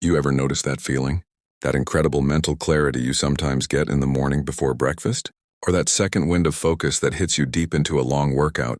You ever notice that feeling? That incredible mental clarity you sometimes get in the morning before breakfast? Or that second wind of focus that hits you deep into a long workout?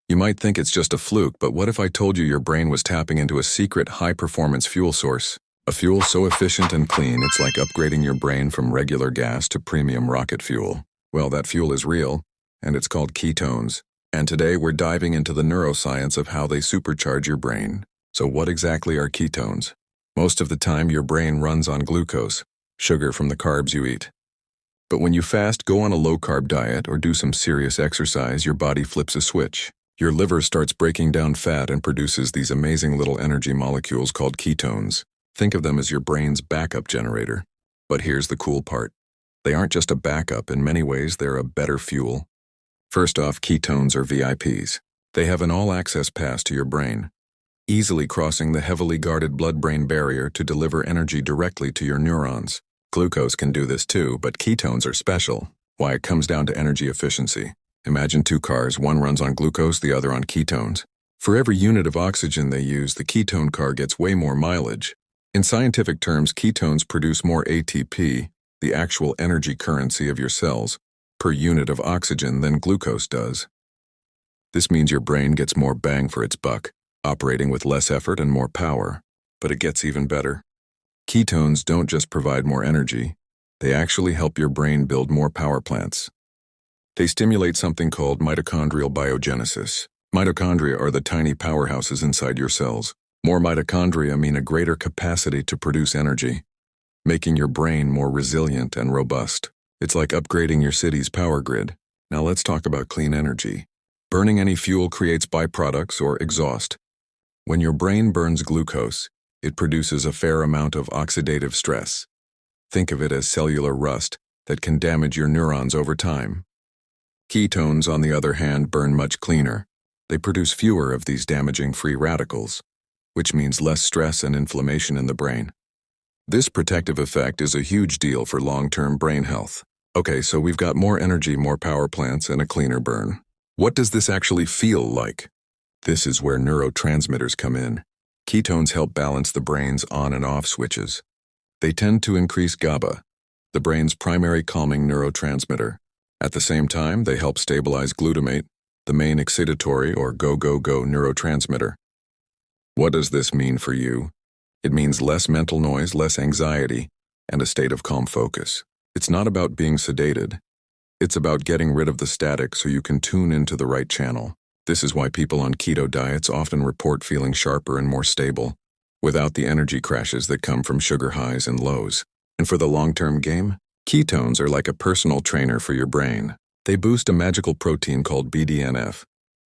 You might think it's just a fluke, but what if I told you your brain was tapping into a secret high-performance fuel source? A fuel so efficient and clean, it's like upgrading your brain from regular gas to premium rocket fuel. Well, that fuel is real, and it's called ketones. And today we're diving into the neuroscience of how they supercharge your brain. So what exactly are ketones? Most of the time, your brain runs on glucose, sugar from the carbs you eat. But when you fast, go on a low-carb diet, or do some serious exercise, your body flips a switch. Your liver starts breaking down fat and produces these amazing little energy molecules called ketones. Think of them as your brain's backup generator. But here's the cool part. They aren't just a backup. In many ways, they're a better fuel. First off, ketones are VIPs. They have an all-access pass to your brain, easily crossing the heavily guarded blood-brain barrier to deliver energy directly to your neurons. Glucose can do this too, but ketones are special. Why? It comes down to energy efficiency. Imagine two cars, one runs on glucose, the other on ketones. For every unit of oxygen they use, the ketone car gets way more mileage. In scientific terms, ketones produce more ATP, the actual energy currency of your cells, per unit of oxygen than glucose does. This means your brain gets more bang for its buck, operating with less effort and more power. But it gets even better. Ketones don't just provide more energy, they actually help your brain build more power plants. They stimulate something called mitochondrial biogenesis. Mitochondria are the tiny powerhouses inside your cells. More mitochondria mean a greater capacity to produce energy, making your brain more resilient and robust. It's like upgrading your city's power grid. Now let's talk about clean energy. Burning any fuel creates byproducts or exhaust. When your brain burns glucose, it produces a fair amount of oxidative stress. Think of it as cellular rust that can damage your neurons over time. Ketones, on the other hand, burn much cleaner. They produce fewer of these damaging free radicals, which means less stress and inflammation in the brain. This protective effect is a huge deal for long-term brain health. Okay, so we've got more energy, more power plants, and a cleaner burn. What does this actually feel like? This is where neurotransmitters come in. Ketones help balance the brain's on and off switches. They tend to increase GABA, the brain's primary calming neurotransmitter. At the same time, they help stabilize glutamate, the main excitatory or go-go-go neurotransmitter. What does this mean for you? It means less mental noise, less anxiety, and a state of calm focus. It's not about being sedated. It's about getting rid of the static so you can tune into the right channel. This is why people on keto diets often report feeling sharper and more stable, without the energy crashes that come from sugar highs and lows. And for the long-term game, ketones are like a personal trainer for your brain. They boost a magical protein called BDNF,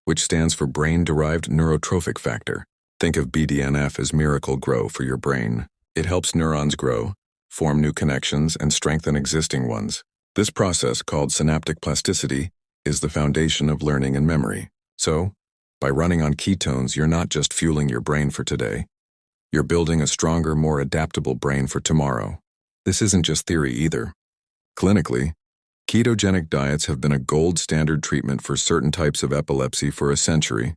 which stands for brain-derived neurotrophic factor. Think of BDNF as miracle grow for your brain. It helps neurons grow, form new connections, and strengthen existing ones. This process, called synaptic plasticity, is the foundation of learning and memory. So, by running on ketones, you're not just fueling your brain for today. You're building a stronger, more adaptable brain for tomorrow. This isn't just theory either. Clinically, ketogenic diets have been a gold standard treatment for certain types of epilepsy for a century,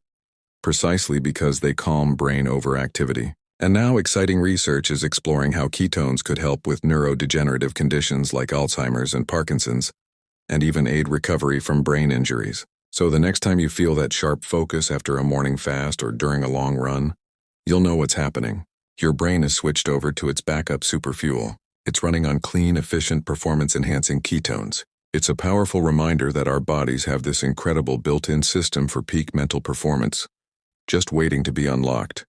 precisely because they calm brain overactivity. And now exciting research is exploring how ketones could help with neurodegenerative conditions like Alzheimer's and Parkinson's, and even aid recovery from brain injuries. So the next time you feel that sharp focus after a morning fast or during a long run, you'll know what's happening. Your brain is switched over to its backup superfuel. It's running on clean, efficient, performance-enhancing ketones. It's a powerful reminder that our bodies have this incredible built-in system for peak mental performance, just waiting to be unlocked.